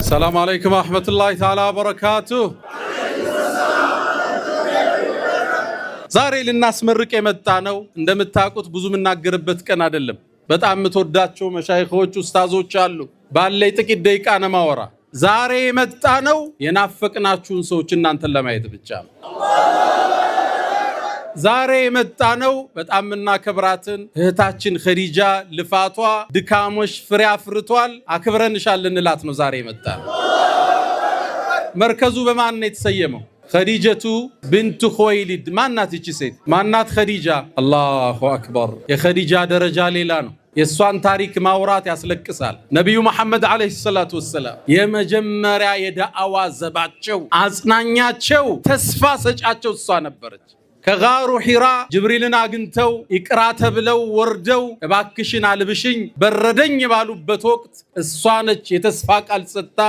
السلام عليكم ورحمة الله تعالى وبركاته. ዛሬ ልናስመርቅ የመጣ ነው። እንደምታውቁት ብዙ ምናገርበት ቀን አይደለም። በጣም የምትወዳቸው መሻይኾች ኡስታዞች አሉ። ባለይ ጥቂት ደቂቃ ነው ማወራ። ዛሬ የመጣ ነው የናፈቅናችሁን ሰዎች እናንተን ለማየት ብቻ ነው። ዛሬ የመጣ ነው በጣም እናከብራትን እህታችን ኸዲጃ ልፋቷ ድካሞሽ ፍሬ አፍርቷል አክብረንሻል ልንላት ነው ዛሬ የመጣ ነው። መርከዙ በማን ነው የተሰየመው? ኸዲጀቱ ብንት ኹወይሊድ ማናት እቺ ሴት? ማናት ኸዲጃ? አላሁ አክበር። የኸዲጃ ደረጃ ሌላ ነው። የሷን ታሪክ ማውራት ያስለቅሳል። ነብዩ መሐመድ አለይሂ ሰላቱ ወሰለም የመጀመሪያ የዳዕዋ ዘባቸው አጽናኛቸው ተስፋ ሰጫቸው እሷ ነበረች። ከጋሩ ሒራ ጅብሪልን አግኝተው ኢቅራ ተብለው ወርደው እባክሽን አልብሽኝ በረደኝ ባሉበት ወቅት እሷ ነች የተስፋ ቃል ሰጥታ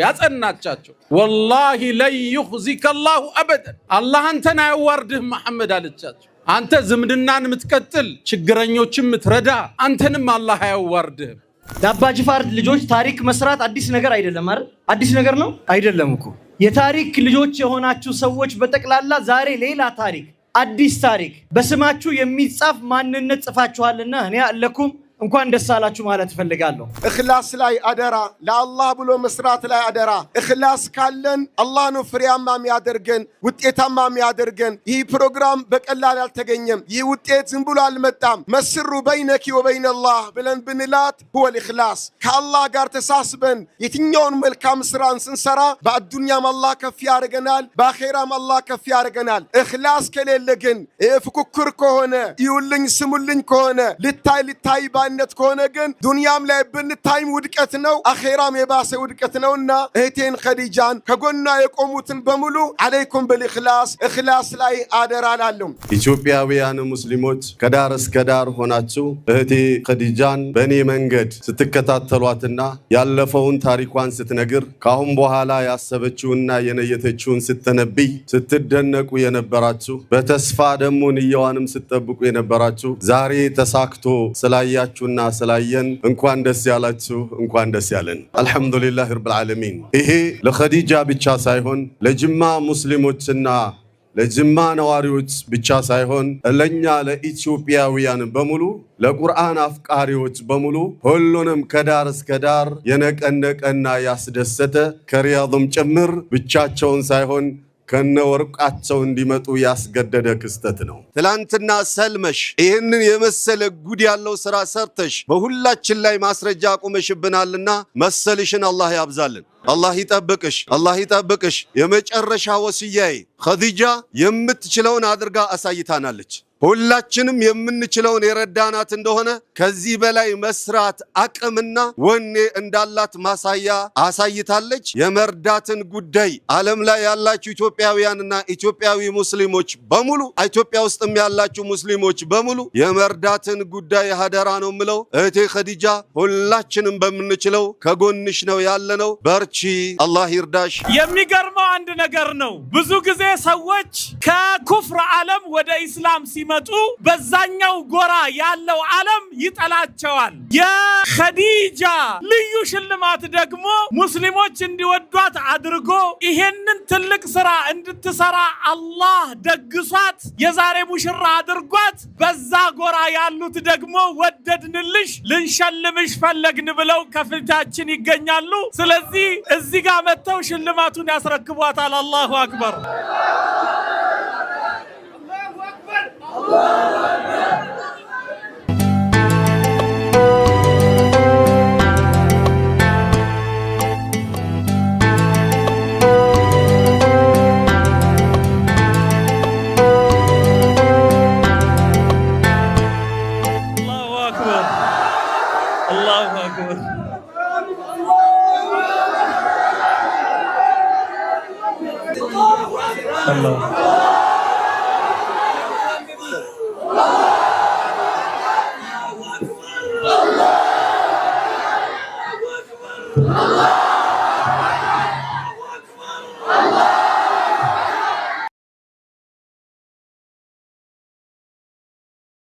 ያጸናቻቸው። ወላሂ ለን ይኽዚከ አላሁ አበደን፣ አላህ አንተን አያዋርድህም መሐመድ አለቻቸው። አንተ ዝምድናን የምትቀጥል ችግረኞችን የምትረዳ አንተንም አላህ አያዋርድህም። የአባ ጅፋር ልጆች ታሪክ መስራት አዲስ ነገር አይደለም አይደል? አዲስ ነገር ነው አይደለም እኮ። የታሪክ ልጆች የሆናችሁ ሰዎች በጠቅላላ ዛሬ ሌላ ታሪክ፣ አዲስ ታሪክ በስማችሁ የሚጻፍ ማንነት ጽፋችኋልና እኔ አለኩም እንኳን ደስ አላችሁ ማለት እፈልጋለሁ። እኽላስ ላይ አደራ፣ ለአላህ ብሎ መስራት ላይ አደራ። እኽላስ ካለን አላህ ነው ፍሬያማ የሚያደርገን ውጤታማ የሚያደርገን። ይህ ፕሮግራም በቀላል አልተገኘም። ይህ ውጤት ዝም ብሎ አልመጣም። መስሩ በይነኪ ወበይነላህ ብለን ብንላት ሁወል ኢኽላስ። ከአላህ ጋር ተሳስበን የትኛውን መልካም ስራን ስንሰራ በአዱንያም አላህ ከፍ ያደርገናል፣ በአኼራም አላህ ከፍ ያደርገናል። እኽላስ ከሌለ ግን ፉክክር ከሆነ ይውልኝ ስሙልኝ ከሆነ ልታይ ነት ከሆነ ግን ዱንያም ላይ ብንታይም ውድቀት ነው፣ አኼራም የባሰ ውድቀት ነውና እህቴን ኸዲጃን ከጎኗ የቆሙትን በሙሉ አለይኩም بالإخلاص ኢኽላስ ላይ አደራ ላለሁ። ኢትዮጵያውያን ሙስሊሞች ከዳር እስከ ዳር ሆናችሁ እህቴ ኸዲጃን በእኔ መንገድ ስትከታተሏትና ያለፈውን ታሪኳን ስትነግር ካሁን በኋላ ያሰበችውና የነየተችውን ስትነብይ ስትደነቁ የነበራችሁ በተስፋ ደግሞ ንያዋንም ስትጠብቁ የነበራችሁ ዛሬ ተሳክቶ ስላያችሁ እና ስላየን እንኳን ደስ ያላችሁ እንኳን ደስ ያለን። አልহামዱሊላህ ረብል ዓለሚን። ይሄ ለኸዲጃ ብቻ ሳይሆን ለጅማ ሙስሊሞችና ለጅማ ነዋሪዎች ብቻ ሳይሆን ለኛ ለኢትዮጵያውያን በሙሉ ለቁርአን አፍቃሪዎች በሙሉ ሁሉንም ከዳር እስከ ዳር የነቀነቀና ያስደሰተ ከሪያድም ጭምር ብቻቸውን ሳይሆን ከነወርቃቸው እንዲመጡ ያስገደደ ክስተት ነው። ትላንትና ሰልመሽ ይህንን የመሰለ ጉድ ያለው ስራ ሰርተሽ በሁላችን ላይ ማስረጃ አቁመሽብናልና መሰልሽን አላህ ያብዛልን። አላህ ይጠብቅሽ፣ አላህ ይጠብቅሽ። የመጨረሻ ወስያዬ ኸዲጃ የምትችለውን አድርጋ አሳይታናለች። ሁላችንም የምንችለውን የረዳናት እንደሆነ ከዚህ በላይ መስራት አቅምና ወኔ እንዳላት ማሳያ አሳይታለች። የመርዳትን ጉዳይ ዓለም ላይ ያላችሁ ኢትዮጵያውያንና ኢትዮጵያዊ ሙስሊሞች በሙሉ ኢትዮጵያ ውስጥም ያላችሁ ሙስሊሞች በሙሉ የመርዳትን ጉዳይ ሀደራ ነው የምለው። እህቴ ኸዲጃ ሁላችንም በምንችለው ከጎንሽ ነው ያለነው። በርቺ፣ አላህ ይርዳሽ። የሚገርመው አንድ ነገር ነው። ብዙ ጊዜ ሰዎች ከኩፍር ዓለም ወደ ኢስላም ሲመጡ በዛኛው ጎራ ያለው ዓለም ይጠላቸዋል። የኸዲጃ ልዩ ሽልማት ደግሞ ሙስሊሞች እንዲወዷት አድርጎ ይሄንን ትልቅ ስራ እንድትሰራ አላህ ደግሷት የዛሬ ሙሽራ አድርጓት፣ በዛ ጎራ ያሉት ደግሞ ወደድንልሽ ልንሸልምሽ ፈለግን ብለው ከፊታችን ይገኛሉ። ስለዚህ እዚህ ጋር መተው ሽልማቱን ያስረክቧታል። አላሁ አክበር።